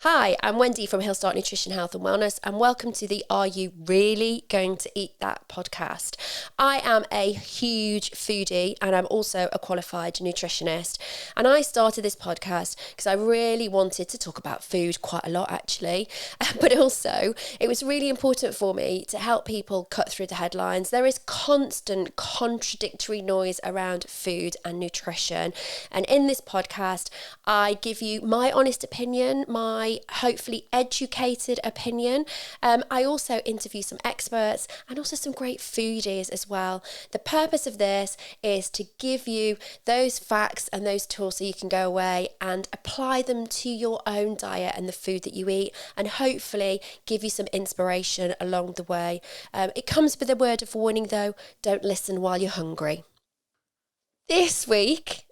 Hi, I'm Wendy from He'll Start Nutrition, Health and Wellness, and welcome to the Are You Really Going to Eat That podcast. I am a huge foodie and I'm also a qualified nutritionist. And I started this podcast because I really wanted to talk about food quite a lot actually, but also it was really important for me to help people cut through the headlines. There is constant contradictory noise around food and nutrition. And in this podcast, I give you my honest opinion, my hopefully educated opinion. I also interview some experts and also some great foodies as well. The purpose of this is to give you those facts and those tools so you can go away and apply them to your own diet and the food that you eat, and hopefully give you some inspiration along the way. It comes with a word of warning though, don't listen while you're hungry. This week,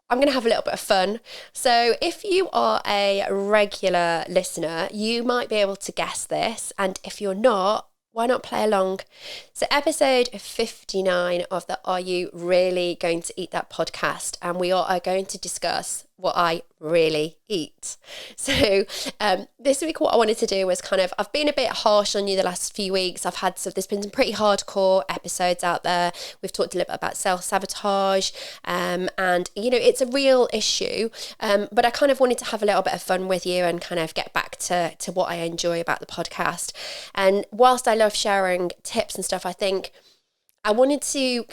I'm going to have a little bit of fun. So if you are a regular listener, you might be able to guess this. And if you're not, why not play along? So episode 59 of the Are You Really Going to Eat That podcast? And we are going to discuss what I really eat. So this week what I wanted to do was I've been a bit harsh on you the last few weeks. There's been some pretty hardcore episodes out there. We've talked a little bit about self-sabotage and it's a real issue, but I wanted to have a little bit of fun with you and get back to what I enjoy about the podcast. And whilst I love sharing tips and stuff, I think I wanted to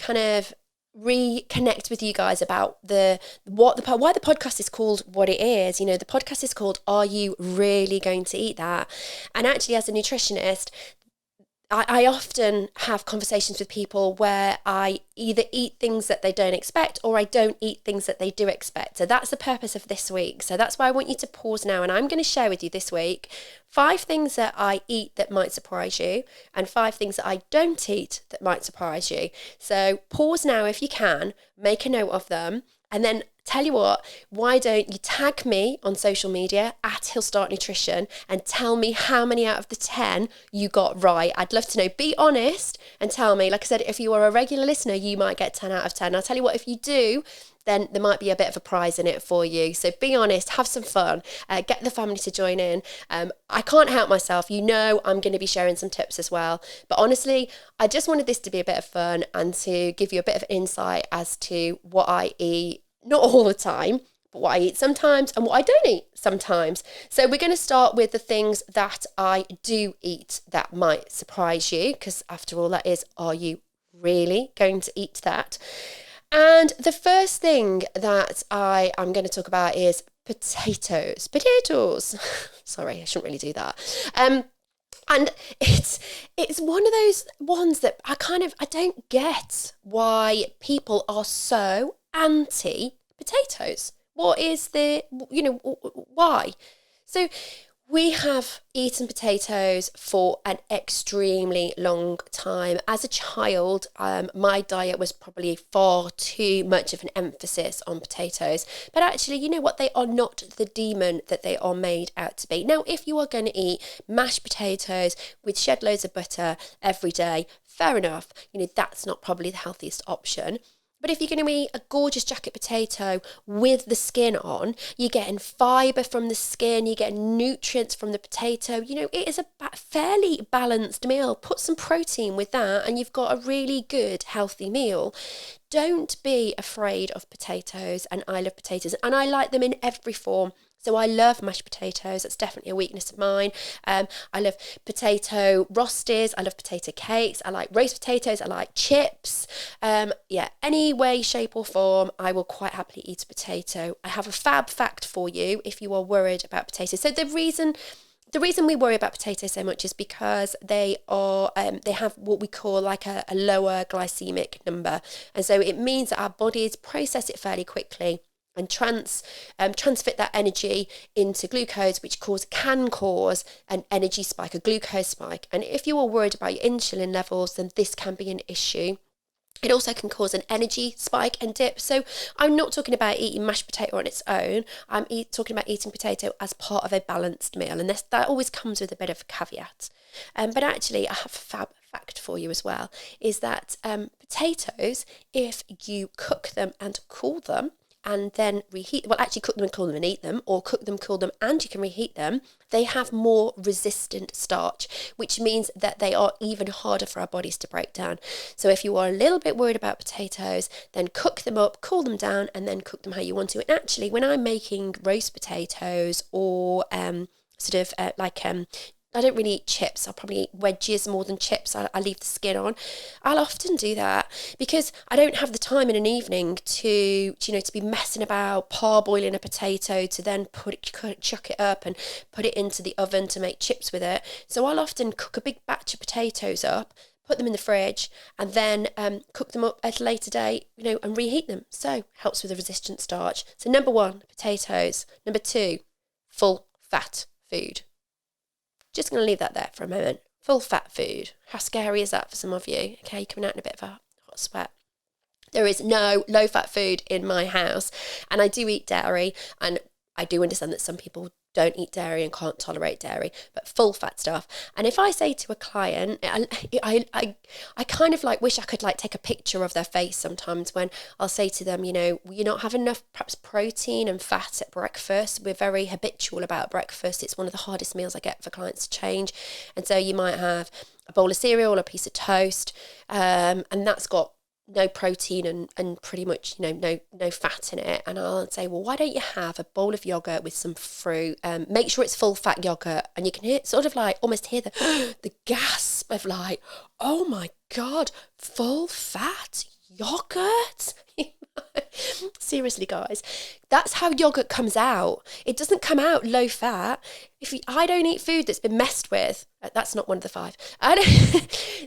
reconnect with you guys about why the podcast is called what it is. The podcast is called Are You Really Going to Eat That? And actually, as a nutritionist, I often have conversations with people where I either eat things that they don't expect or I don't eat things that they do expect. So that's the purpose of this week. So that's why I want you to pause now, and I'm going to share with you this week 5 things that I eat that might surprise you and 5 things that I don't eat that might surprise you. So pause now if you can, make a note of them, and then tell you what, why don't you tag me on social media at He'll Start Nutrition and tell me how many out of the 10 you got right. I'd love to know. Be honest and tell me. Like I said, if you are a regular listener, you might get 10 out of 10. I'll tell you what, if you do, then there might be a bit of a prize in it for you. So be honest, have some fun, get the family to join in. I can't help myself. I'm going to be sharing some tips as well. But honestly, I just wanted this to be a bit of fun and to give you a bit of insight as to what I eat, not all the time, but what I eat sometimes and what I don't eat sometimes. So we're going to start with the things that I do eat that might surprise you, because after all, that is, are you really going to eat that? And the first thing that I am going to talk about is potatoes. Sorry, I shouldn't really do that. And it's one of those ones that I don't get why people are so anti potatoes. What is why? So we have eaten potatoes for an extremely long time. As a child, my diet was probably far too much of an emphasis on potatoes. But actually, you know what? They are not the demon that they are made out to be. Now, if you are going to eat mashed potatoes with shed loads of butter every day, fair enough. That's not probably the healthiest option. But if you're going to eat a gorgeous jacket potato with the skin on, you're getting fibre from the skin, you're getting nutrients from the potato. It is a fairly balanced meal. Put some protein with that and you've got a really good, healthy meal. Don't be afraid of potatoes, and I love potatoes, and I like them in every form. So I love mashed potatoes. That's definitely a weakness of mine. I love potato rosties. I love potato cakes. I like roast potatoes. I like chips. Any way, shape or form, I will quite happily eat a potato. I have a fab fact for you if you are worried about potatoes. So the reason we worry about potatoes so much is because they have what we call like a lower glycemic number. And so it means that our bodies process it fairly quickly and transfit that energy into glucose, which can cause an energy spike, a glucose spike. And if you are worried about your insulin levels, then this can be an issue. It also can cause an energy spike and dip. So I'm not talking about eating mashed potato on its own. I'm talking about eating potato as part of a balanced meal. And that always comes with a bit of a caveat. But actually, I have a fab fact for you as well, is that potatoes, if you cook them and cool them, and then reheat, well, actually cook them and cool them and eat them, or cook them, cool them, and you can reheat them, they have more resistant starch, which means that they are even harder for our bodies to break down. So if you are a little bit worried about potatoes, then cook them up, cool them down, and then cook them how you want to. And actually, when I'm making roast potatoes or I don't really eat chips. I'll probably eat wedges more than chips. I leave the skin on. I'll often do that because I don't have the time in an evening to be messing about parboiling a potato to then chuck it up and put it into the oven to make chips with it. So I'll often cook a big batch of potatoes up, put them in the fridge, and then cook them up at a later date, and reheat them. So helps with the resistant starch. So number 1, potatoes. Number 2, full fat food. Just going to leave that there for a moment. Full fat food. How scary is that for some of you? Okay, you're coming out in a bit of a hot sweat. There is no low fat food in my house, and I do eat dairy, and I do understand that some people don't eat dairy and can't tolerate dairy, but full fat stuff. And if I say to a client, I kind of wish I could take a picture of their face sometimes when I'll say to them, you're not having enough perhaps protein and fat at breakfast. We're very habitual about breakfast. It's one of the hardest meals I get for clients to change. And so you might have a bowl of cereal, a piece of toast, and that's got no protein and pretty much no fat in it, and I'll say, well, why don't you have a bowl of yogurt with some fruit, make sure it's full fat yogurt, and you can hear almost hear the gasp of oh my god, full fat yogurt. Seriously, guys, that's how yogurt comes out. It doesn't come out low fat. I don't eat food that's been messed with. That's not one of the 5.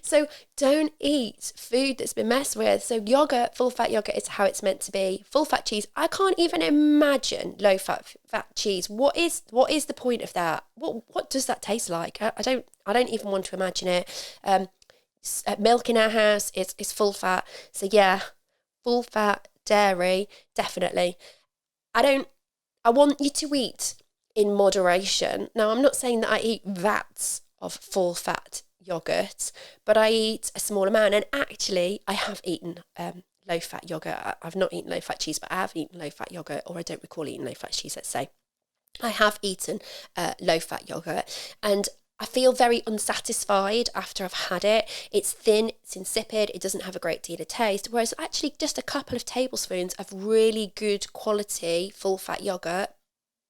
So don't eat food that's been messed with. So yogurt, full fat yogurt is how it's meant to be. Full fat cheese, I can't even imagine low fat cheese. What is the point of that? What does that taste like? I don't even want to imagine it. Milk in our house is full fat. So yeah, full fat dairy, definitely. I want you to eat in moderation. Now, I'm not saying that I eat vats of full fat yogurt, but I eat a small amount. And actually, I have eaten low fat yogurt. I've not eaten low fat cheese, but I have eaten low fat yogurt, or I don't recall eating low fat cheese, let's say. I have eaten low fat yogurt, and I feel very unsatisfied after I've had it. It's thin, it's insipid, it doesn't have a great deal of taste, whereas actually just a couple of tablespoons of really good quality full fat yogurt,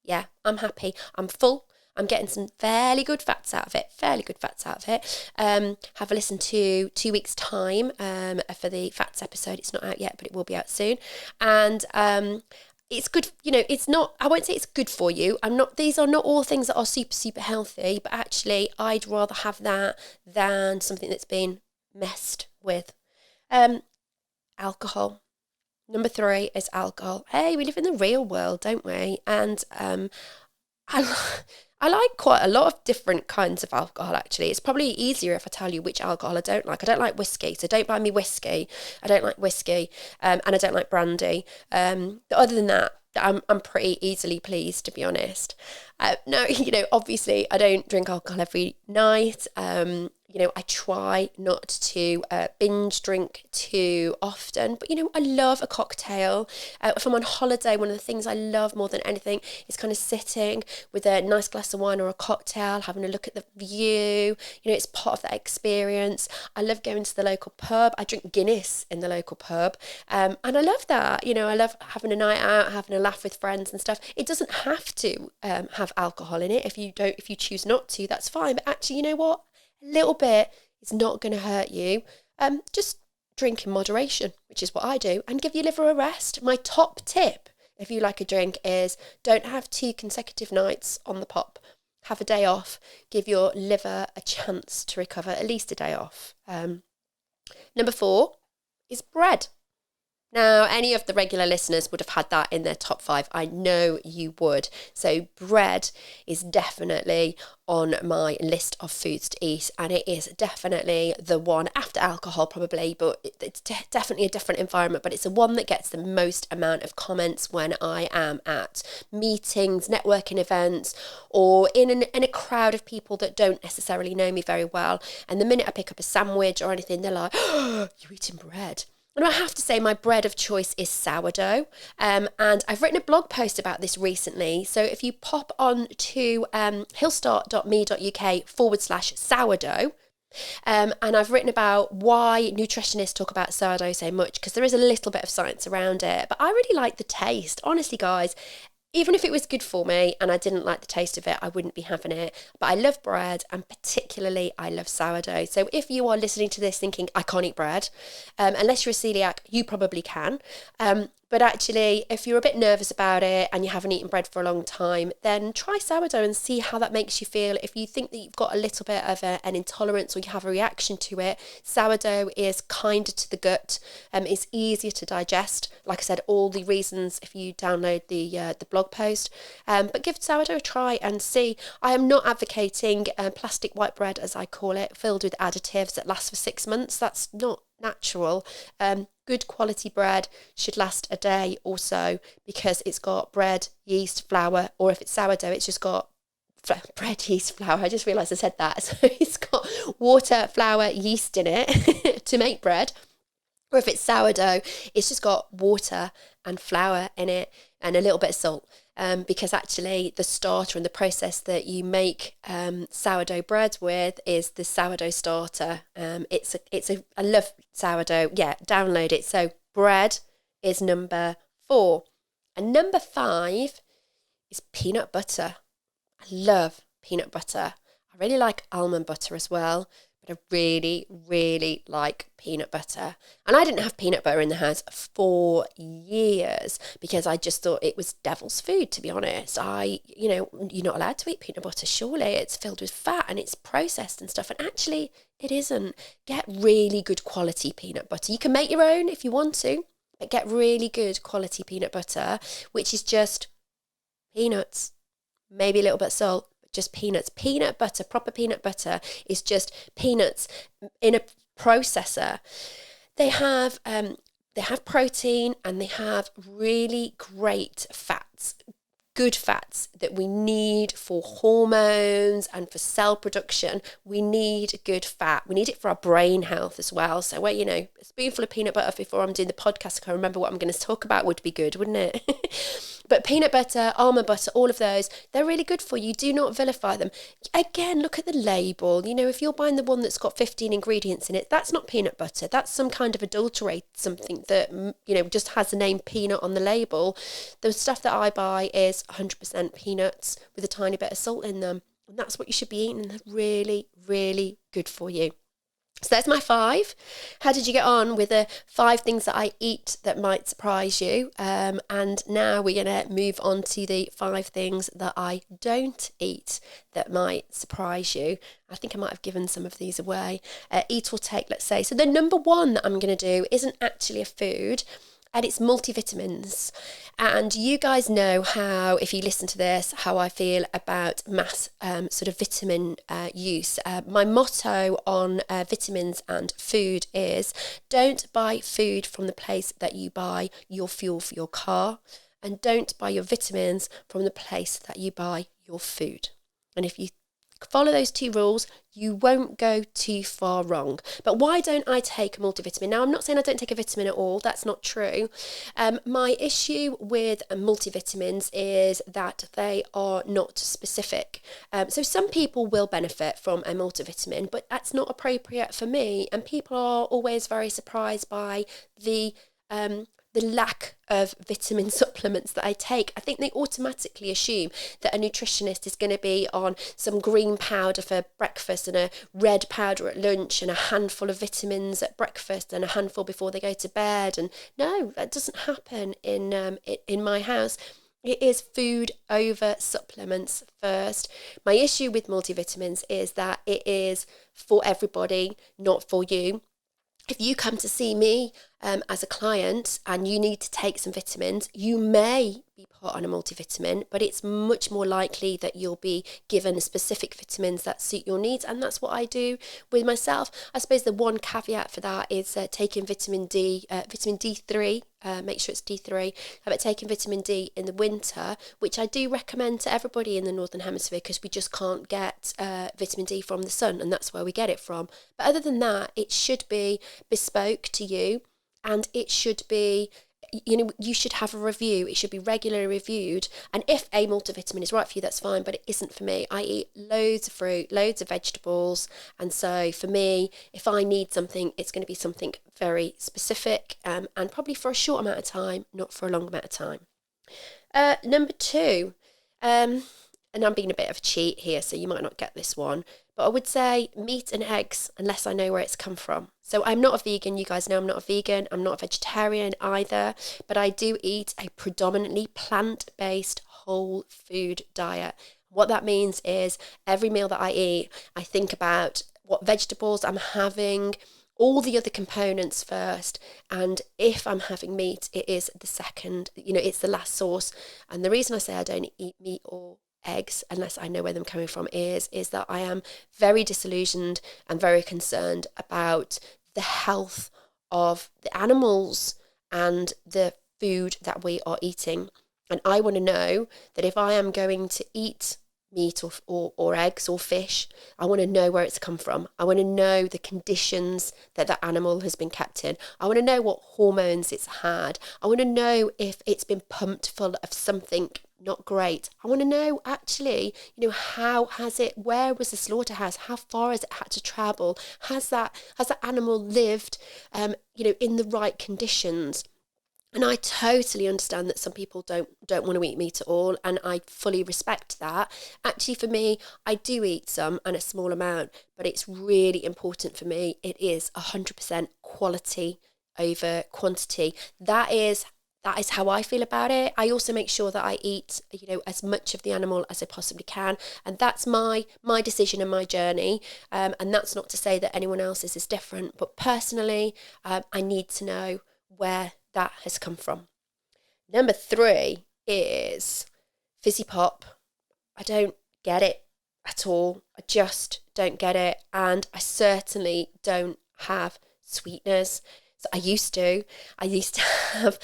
yeah, I'm happy. I'm full. I'm getting some fairly good fats out of it. Have a listen to 2 weeks' time for the fats episode. It's not out yet, but it will be out soon. And it's good, it's not, I won't say it's good for you. These are not all things that are super, super healthy, but actually I'd rather have that than something that's been messed with. Alcohol. Number 3 is alcohol. Hey, we live in the real world, don't we? And I like quite a lot of different kinds of alcohol, actually. It's probably easier if I tell you which alcohol I don't like. I don't like whiskey, so don't buy me whiskey. I don't like whiskey, and I don't like brandy. Other than that, I'm pretty easily pleased, to be honest. No, obviously I don't drink alcohol every night. I try not to binge drink too often, but I love a cocktail. If I'm on holiday, one of the things I love more than anything is kind of sitting with a nice glass of wine or a cocktail, having a look at the view. It's part of that experience. I love going to the local pub. I drink Guinness in the local pub, and I love that. I love having a night out, having a laugh with friends and stuff. It doesn't have to have alcohol in it. If you choose not to, that's fine. But actually, you know what? A little bit is not going to hurt you. Just drink in moderation, which is what I do, and give your liver a rest. My top tip, if you like a drink, is don't have 2 consecutive nights on the pop. Have a day off. Give your liver a chance to recover, at least a day off. Number 4 is bread. Now, any of the regular listeners would have had that in their top 5. I know you would. So bread is definitely on my list of foods to eat, and it is definitely the one after alcohol probably, but it's definitely a different environment, but it's the one that gets the most amount of comments when I am at meetings, networking events, or in a crowd of people that don't necessarily know me very well. And the minute I pick up a sandwich or anything, they're like, oh, you're eating bread. And I have to say my bread of choice is sourdough. And I've written a blog post about this recently. So if you pop on to hillstart.me.uk/sourdough, and I've written about why nutritionists talk about sourdough so much, because there is a little bit of science around it. But I really like the taste. Honestly, guys, even if it was good for me and I didn't like the taste of it, I wouldn't be having it. But I love bread, and particularly I love sourdough. So if you are listening to this thinking, I can't eat bread, unless you're a celiac, you probably can. But actually, if you're a bit nervous about it and you haven't eaten bread for a long time, then try sourdough and see how that makes you feel. If you think that you've got a little bit of an intolerance or you have a reaction to it, sourdough is kinder to the gut. It's easier to digest. Like I said, all the reasons if you download the blog post. But give sourdough a try and see. I am not advocating plastic white bread, as I call it, filled with additives that last for 6 months. That's not natural. Good quality bread should last a day or so, because it's got bread, yeast, flour, or if it's sourdough, it's just got bread, yeast, flour. I just realised I said that. So it's got water, flour, yeast in it to make bread. Or if it's sourdough, it's just got water and flour in it and a little bit of salt. Because actually the starter and the process that you make sourdough bread with is the sourdough starter. I love sourdough. Yeah, download it. So bread is number 4. And number 5 is peanut butter. I love peanut butter. I really like almond butter as well. But I really, really like peanut butter. And I didn't have peanut butter in the house for years because I just thought it was devil's food, to be honest. You're not allowed to eat peanut butter, surely. It's filled with fat and it's processed and stuff. And actually, it isn't. Get really good quality peanut butter. You can make your own if you want to, but get really good quality peanut butter, which is just peanuts, maybe a little bit of salt. Just peanuts. Peanut butter, proper peanut butter is just peanuts in a processor. They have protein and they have really great fats, good fats that we need for hormones and for cell production. We need good fat. We need it for our brain health as well. So a spoonful of peanut butter before I'm doing the podcast, I can remember what I'm going to talk about, would be good, wouldn't it? But peanut butter, almond butter, all of those, they're really good for you. Do not vilify them. Again, look at the label. If you're buying the one that's got 15 ingredients in it, that's not peanut butter. That's some kind of adulterate something that, just has the name peanut on the label. The stuff that I buy is 100% peanuts with a tiny bit of salt in them. And that's what you should be eating. They're really, really good for you. So that's my 5. How did you get on with the 5 things that I eat that might surprise you? And now we're going to move on to the 5 things that I don't eat that might surprise you. I think I might have given some of these away. Eat or take, let's say. So the number 1 that I'm going to do isn't actually a food, and it's multivitamins. And you guys know how, if you listen to this, how I feel about mass sort of vitamin use. My motto on vitamins and food is, don't buy food from the place that you buy your fuel for your car, and don't buy your vitamins from the place that you buy your food. And if you follow those 2 rules, you won't go too far wrong. But why don't I take a multivitamin? Now, I'm not saying I don't take a vitamin at all. That's not true. My issue with multivitamins is that they are not specific. So some people will benefit from a multivitamin, but that's not appropriate for me. And people are always very surprised by the lack of vitamin supplements that I take. I think they automatically assume that a nutritionist is going to be on some green powder for breakfast and a red powder at lunch and a handful of vitamins at breakfast and a handful before they go to bed. And no, that doesn't happen in my house. It is food over supplements first. My issue with multivitamins is that it is for everybody, not for you. If you come to see me as a client and you need to take some vitamins, you may be put on a multivitamin, but it's much more likely that you'll be given specific vitamins that suit your needs. And that's what I do with myself. I suppose the one caveat for that is taking vitamin D3. Make sure it's D3. But taking vitamin D in the winter, which I do recommend to everybody in the Northern Hemisphere, because we just can't get vitamin D from the sun, and that's where we get it from. But other than that, it should be bespoke to you. and it should be, you should have a review. It should be regularly reviewed. And if a multivitamin is right for you, that's fine, but it isn't for me. I eat loads of fruit, loads of vegetables. And so for me, if I need something, it's going to be something very specific, and probably for a short amount of time, not for a long amount of time. Number 2, and I'm being a bit of a cheat here, so you might not get this one, but I would say meat and eggs, unless I know where it's come from. So I'm not a vegan. You guys know I'm not a vegan. I'm not a vegetarian either, but I do eat a predominantly plant-based whole food diet. What that means is every meal that I eat, I think about what vegetables I'm having, all the other components first, and if I'm having meat, it is the second, it's the last source. And the reason I say I don't eat meat or eggs unless I know where they're coming from is that I am very disillusioned and very concerned about the health of the animals and the food that we are eating. And I want to know that if I am going to eat meat or eggs or fish, I want to know where it's come from. I want to know the conditions that the animal has been kept in. I want to know what hormones it's had. I want to know if it's been pumped full of something not great. I want to know actually, how has it, where was the slaughterhouse? How far has it had to travel? Has that animal lived, in the right conditions? And I totally understand that some people don't want to eat meat at all, and I fully respect that. Actually, for me, I do eat some and a small amount, but it's really important for me. It is 100% quality over quantity. That is how I feel about it. I also make sure that I eat, as much of the animal as I possibly can, and that's my decision and my journey. And that's not to say that anyone else's is different, but personally, I need to know where that has come from. Number 3 is fizzy pop. I don't get it at all. I just don't get it, and I certainly don't have sweeteners. So I used to have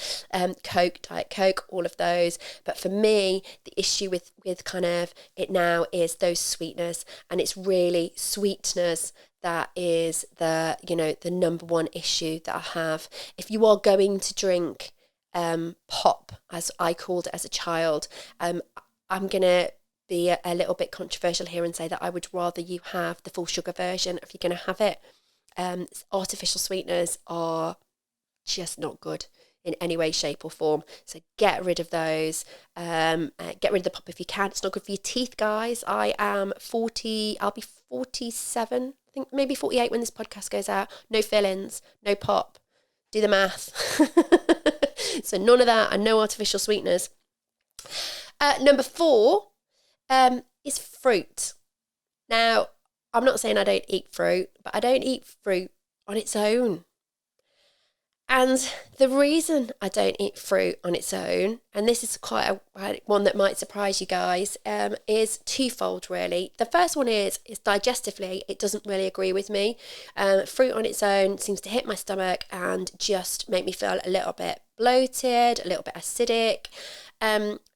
Coke, Diet Coke, all of those. But for me, the issue with kind of it now is those sweeteners, and it's really sweeteners that is the number one issue that I have. If you are going to drink pop, as I called it as a child, I'm gonna be a little bit controversial here and say that I would rather you have the full sugar version if you're going to have it. Artificial sweeteners are just not good in any way, shape or form. So get rid of those. Get rid of the pop if you can. It's not good for your teeth, guys. I am 40, I'll be 47, I think maybe 48 when this podcast goes out. No fillings, no pop. Do the math. So none of that and no artificial sweeteners. Number 4 is fruit. Now, I'm not saying I don't eat fruit, but I don't eat fruit on its own. And the reason I don't eat fruit on its own, and this is quite one that might surprise you guys, is twofold really. The first one is digestively, it doesn't really agree with me. Fruit on its own seems to hit my stomach and just make me feel a little bit bloated, a little bit acidic.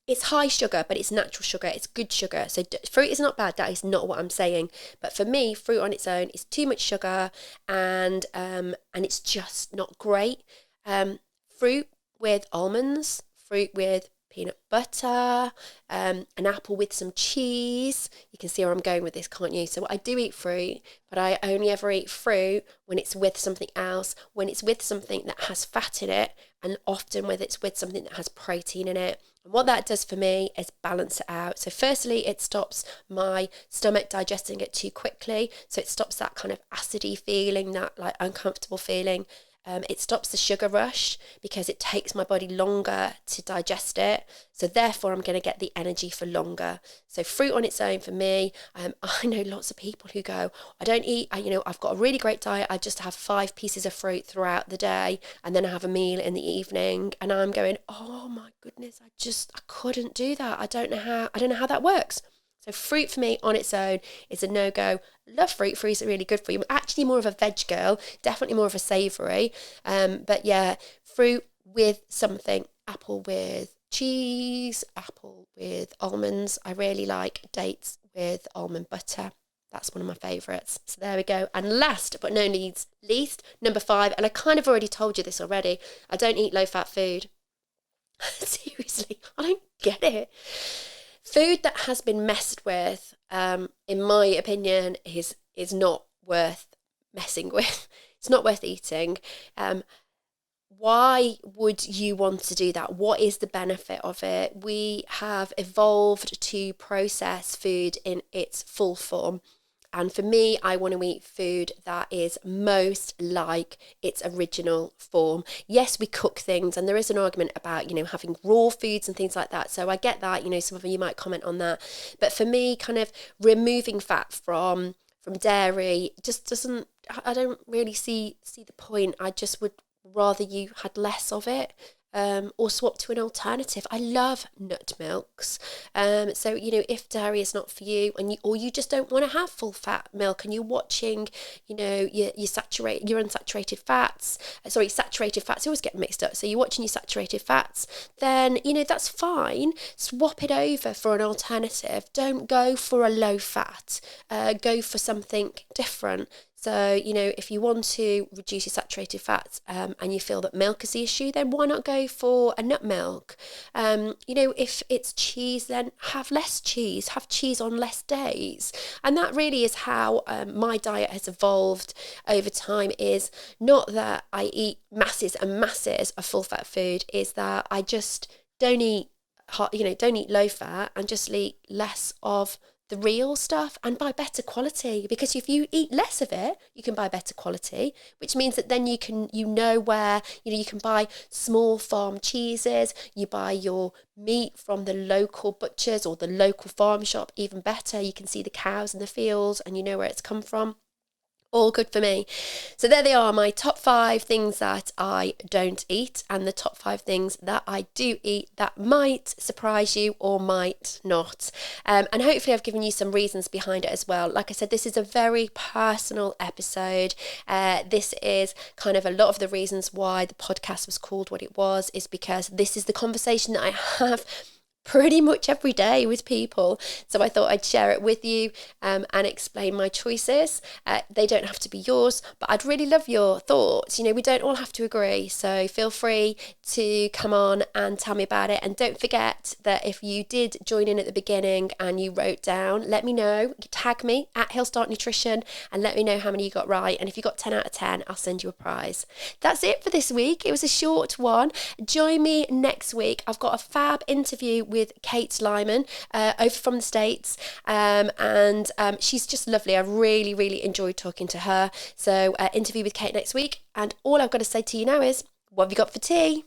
It's high sugar, but it's natural sugar. It's good sugar. So fruit is not bad. That is not what I'm saying. But for me, fruit on its own is too much sugar, and it's just not great. Fruit with almonds, fruit with peanut butter, an apple with some cheese. You can see where I'm going with this, can't you? So I do eat fruit, but I only ever eat fruit when it's with something else, when it's with something that has fat in it, and often when it's with something that has protein in it. And what that does for me is balance it out. So firstly, it stops my stomach digesting it too quickly. So it stops that kind of acidy feeling, that like uncomfortable feeling. It stops the sugar rush because it takes my body longer to digest it. So therefore, I'm going to get the energy for longer. So fruit on its own for me, I know lots of people who go, I don't eat, I've got a really great diet. I just have 5 pieces of fruit throughout the day, and then I have a meal in the evening. And I'm going, oh my goodness, I couldn't do that. I don't know how that works. So fruit for me on its own is a no-go. Love fruit. Fruit is really good for you. I'm actually more of a veg girl, definitely more of a savoury. But yeah, fruit with something. Apple with cheese, apple with almonds. I really like dates with almond butter. That's one of my favourites. So there we go. And last but no least, number 5, and I kind of already told you this already, I don't eat low-fat food. Seriously, I don't get it. Food that has been messed with, in my opinion, is not worth messing with. It's not worth eating. Why would you want to do that? What is the benefit of it? We have evolved to process food in its full form. And for me, I want to eat food that is most like its original form. Yes, we cook things, and there is an argument about, having raw foods and things like that. So I get that, some of you might comment on that. But for me, kind of removing fat from dairy just doesn't, I don't really see the point. I just would rather you had less of it. Or swap to an alternative. I love nut milks. So, if dairy is not for you, or you just don't want to have full fat milk, and you're watching, your unsaturated fats, saturated fats, I always get mixed up. So you're watching your saturated fats, then, that's fine. Swap it over for an alternative. Don't go for a low fat. Go for something different. So, if you want to reduce your saturated fats and you feel that milk is the issue, then why not go for a nut milk? If it's cheese, then have less cheese, have cheese on less days. And that really is how my diet has evolved over time, is not that I eat masses and masses of full fat food, is that I just don't eat low fat, and just eat less of the real stuff and buy better quality. Because if you eat less of it, you can buy better quality, which means that then you can, where, you can buy small farm cheeses, you buy your meat from the local butchers or the local farm shop, even better. You can see the cows in the fields and you know where it's come from. All good for me. So there they are, my top 5 things that I don't eat, and the top 5 things that I do eat that might surprise you or might not. And hopefully I've given you some reasons behind it as well. Like I said, this is a very personal episode. This is kind of a lot of the reasons why the podcast was called what it was, is because this is the conversation that I have pretty much every day with people. So I thought I'd share it with you and explain my choices. They don't have to be yours, but I'd really love your thoughts. We don't all have to agree. So feel free to come on and tell me about it. And don't forget that if you did join in at the beginning and you wrote down, let me know, tag me at Hillstart Nutrition and let me know how many you got right. And if you got 10 out of 10, I'll send you a prize. That's it for this week. It was a short one. Join me next week. I've got a fab interview with Kate Lyman over from the States, and she's just lovely. I really, really enjoyed talking to her. So interview with Kate next week, and all I've got to say to you now is, what have you got for tea?